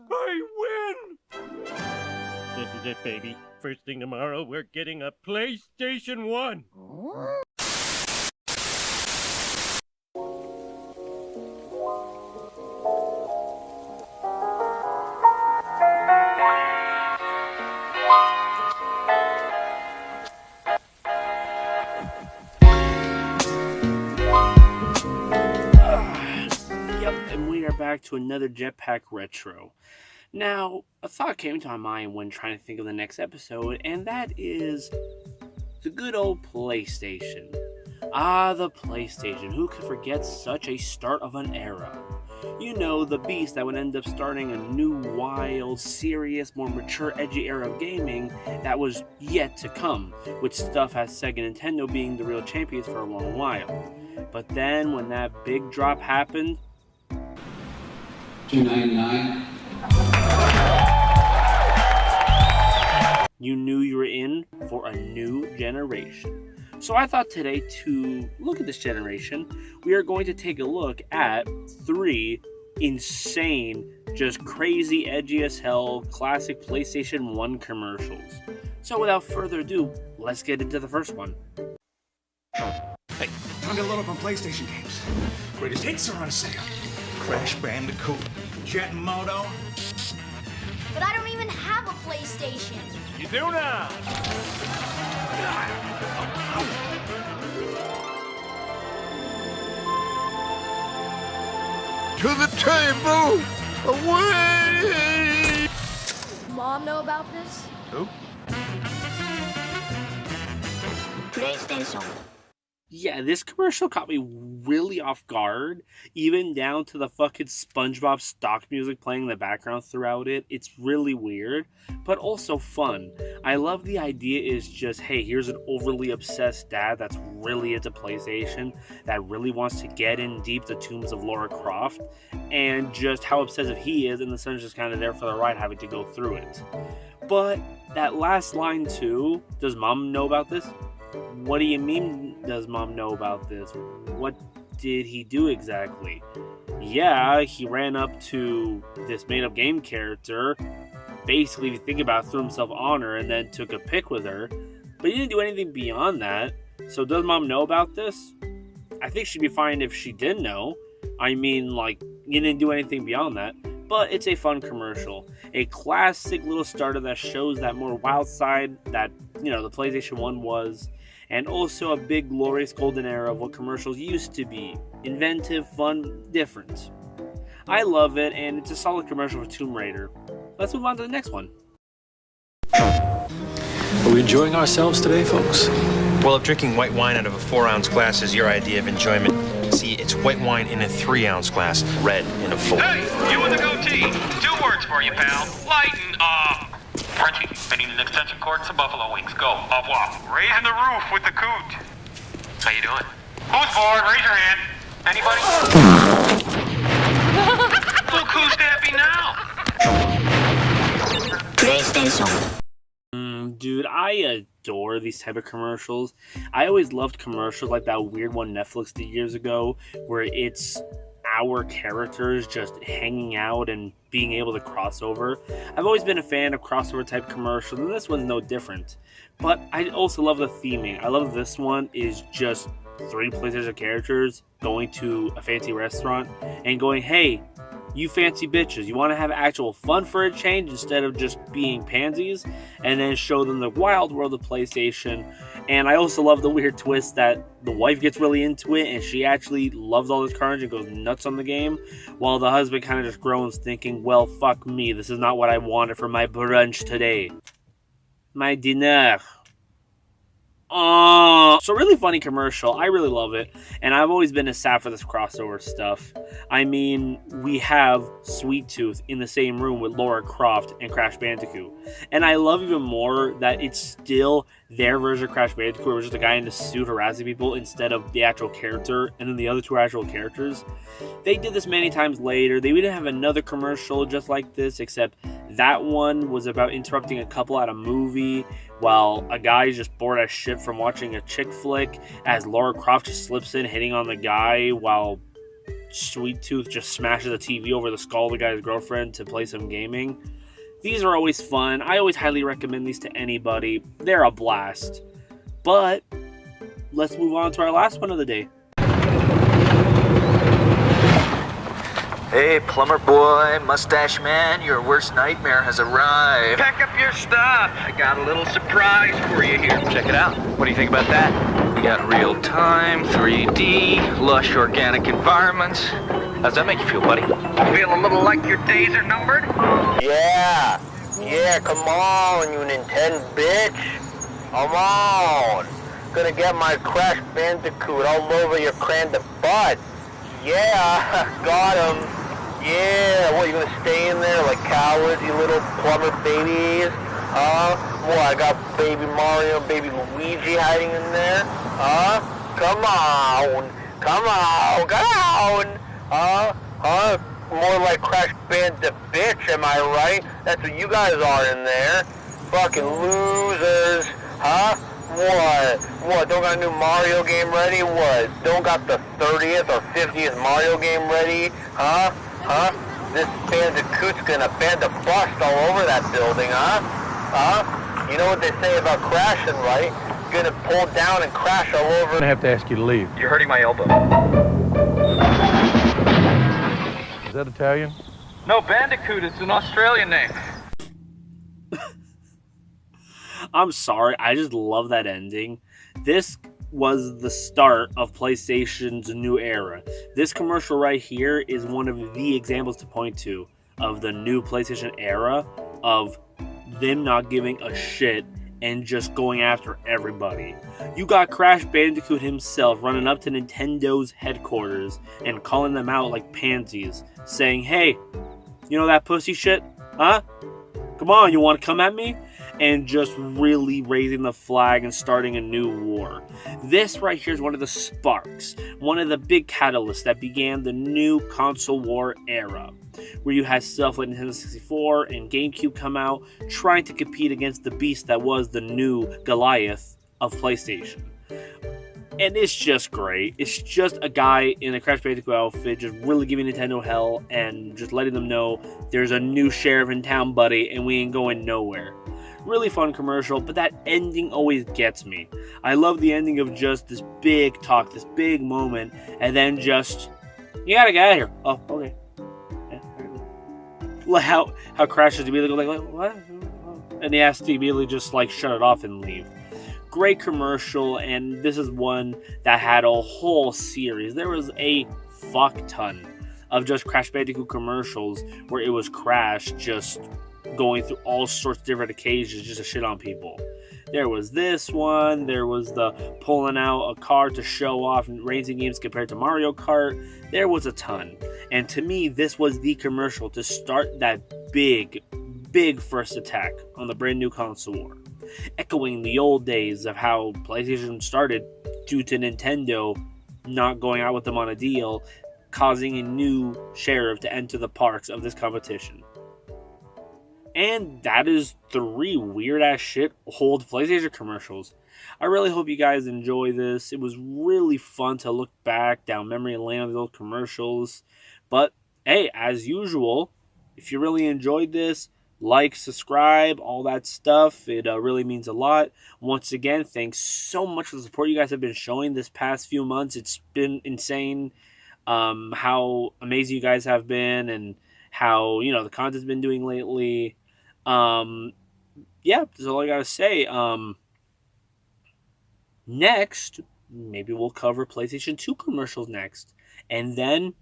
I win! This is it, baby. First thing tomorrow, we're getting a PlayStation 1. And we are back to another Jetpack Retro. Now, a thought came to my mind when trying to think of the next episode, and that is the good old PlayStation. The PlayStation. Who could forget such a start of an era? You know, the beast that would end up starting a new, wild, serious, more mature, edgy era of gaming that was yet to come, with stuff as Sega and Nintendo being the real champions for a long while. But then, when that big drop happened, $2.99. you knew you were in for a new generation. So I thought today, to look at this generation, we are going to take a look at 3 insane, just crazy, edgy as hell, classic PlayStation 1 commercials. So without further ado, let's get into the first one. Hey, time to load up on PlayStation games. Greatest hits are on sale. Crash Bandicoot, Jet Moto. But I don't even have a PlayStation. You do now! To the table! Away! Mom know about this? Who? PlayStation. Yeah, this commercial caught me really off guard, even down to the fucking SpongeBob stock music playing in the background throughout it. It's really weird, but also fun. I love the idea is just, hey, here's an overly obsessed dad that's really into PlayStation, that really wants to get in deep the tombs of Lara Croft, and just how obsessive he is, and the son's just kind of there for the ride, having to go through it. But that last line too, does mom know about this? What do you mean, does mom know about this? What did he do exactly? Yeah, he ran up to this made-up game character, basically, if you think about it, threw himself on her and then took a pic with her, but he didn't do anything beyond that. So does mom know about this? I think she'd be fine if she did know. I mean, like, you didn't do anything beyond that. But it's a fun commercial. A classic little starter that shows that more wild side that, you know, the PlayStation 1 was. And also a big, glorious golden era of what commercials used to be. Inventive, fun, different. I love it, and it's a solid commercial for Tomb Raider. Let's move on to the next one. Are we enjoying ourselves today, folks? Well, if drinking white wine out of a 4-ounce glass is your idea of enjoyment, see, it's white wine in a 3-ounce glass, red in a 4. Hey, you with the goatee. 2 words for you, pal. Lighten up. Frenchie, I need an extension cord, some buffalo wings. Go. Au revoir. Raising the roof with the coot. How you doing? Who's bored? Raise your hand. Anybody? Look who's happy now. PlayStation. Dude, I adore these type of commercials. I always loved commercials like that weird one Netflix did years ago, where it's our characters just hanging out and being able to cross over. I've always been a fan of crossover type commercials, and this one's no different. But I also love the theming. I love this one is just 3 PlayStation characters going to a fancy restaurant and going, hey, you fancy bitches, you want to have actual fun for a change instead of just being pansies, and then show them the wild world of PlayStation. And I also love the weird twist that the wife gets really into it and she actually loves all this carnage and goes nuts on the game, while the husband kind of just groans thinking, well, fuck me, this is not what I wanted for my brunch today. My dinner. So really funny commercial. I really love it, and I've always been a sap for this crossover stuff. I mean, we have Sweet Tooth in the same room with Lara Croft and Crash Bandicoot, and I love even more that it's still their version of Crash Bandicoot, where it's just a guy in a suit harassing people instead of the actual character, and then the other 2 actual characters. They did this many times later. They would have another commercial just like this, except that one was about interrupting a couple at a movie while a guy is just bored as shit from watching a chick flick, as Lara Croft just slips in hitting on the guy while Sweet Tooth just smashes a TV over the skull of the guy's girlfriend to play some gaming. These are always fun. I always highly recommend these to anybody. They're a blast. But let's move on to our last one of the day. Hey, plumber boy, mustache man, your worst nightmare has arrived. Pack up your stuff. I got a little surprise for you here. Check it out. What do you think about that? We got real-time, 3D, lush organic environments. How's that make you feel, buddy? Feel a little like your days are numbered? Yeah, come on, you Nintendo bitch. Come on. Gonna get my Crash Bandicoot all over your cranda butt. Yeah, got him. Yeah, what, you gonna stay in there like cowards, you little plumber babies? Huh? What, I got baby Mario, baby Luigi hiding in there? Huh? Come on. Huh? More like Crash Bandicoot bitch, am I right? That's what you guys are in there. Fucking losers. Huh? What? Don't got a new Mario game ready? What? Don't got the 30th or 50th Mario game ready? Huh? This Bandicoot's gonna bust all over that building, huh? You know what they say about crashing, right? Gonna pull down and crash all over. I have to ask you to leave. You're hurting my elbow. Is that Italian? No, Bandicoot. It's an Australian name. I'm sorry, I just love that ending. This was the start of PlayStation's new era. This commercial right here is one of the examples to point to of the new PlayStation era of them not giving a shit and just going after everybody. You got Crash Bandicoot himself running up to Nintendo's headquarters and calling them out like pansies, saying, hey, you know that pussy shit? Huh? Come on, you want to come at me? And just really raising the flag and starting a new war. This right here is one of the sparks, one of the big catalysts that began the new console war era, where you had stuff like Nintendo 64 and GameCube come out, trying to compete against the beast that was the new Goliath of PlayStation. And it's just great. It's just a guy in a Crash Bandicoot outfit just really giving Nintendo hell and just letting them know there's a new sheriff in town, buddy, and we ain't going nowhere. Really fun commercial, but that ending always gets me. I love the ending of just this big talk, this big moment, and then just, you gotta get out of here. Oh, okay. Yeah. How Crash is immediately like, what? And he has to immediately just like shut it off and leave. Great commercial, and this is one that had a whole series. There was a fuck ton of just Crash Bandicoot commercials where it was Crash just going through all sorts of different occasions just to shit on people. There was this one, there was the pulling out a car to show off racing games compared to Mario Kart. There was a ton. And to me, this was the commercial to start that big first attack on the brand new console war. Echoing the old days of how PlayStation started due to Nintendo not going out with them on a deal, causing a new sheriff to enter the parks of this competition. And that is 3 weird-ass shit old PlayStation commercials. I really hope you guys enjoy this. It was really fun to look back down memory lane of these old commercials. But, hey, as usual, if you really enjoyed this, like, subscribe, all that stuff. It really means a lot. Once again, thanks so much for the support you guys have been showing this past few months. It's been insane how amazing you guys have been and how, the content's been doing lately. Yeah, that's all I gotta say. Next, maybe we'll cover PlayStation 2 commercials next. And then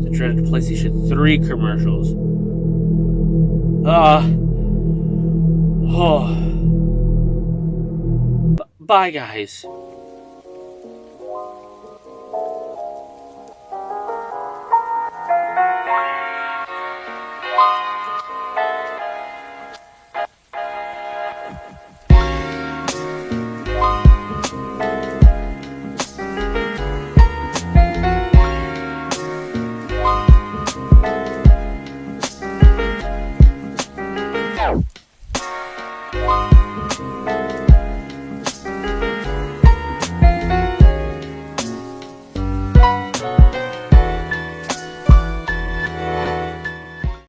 the dreaded PlayStation 3 commercials. Bye, guys.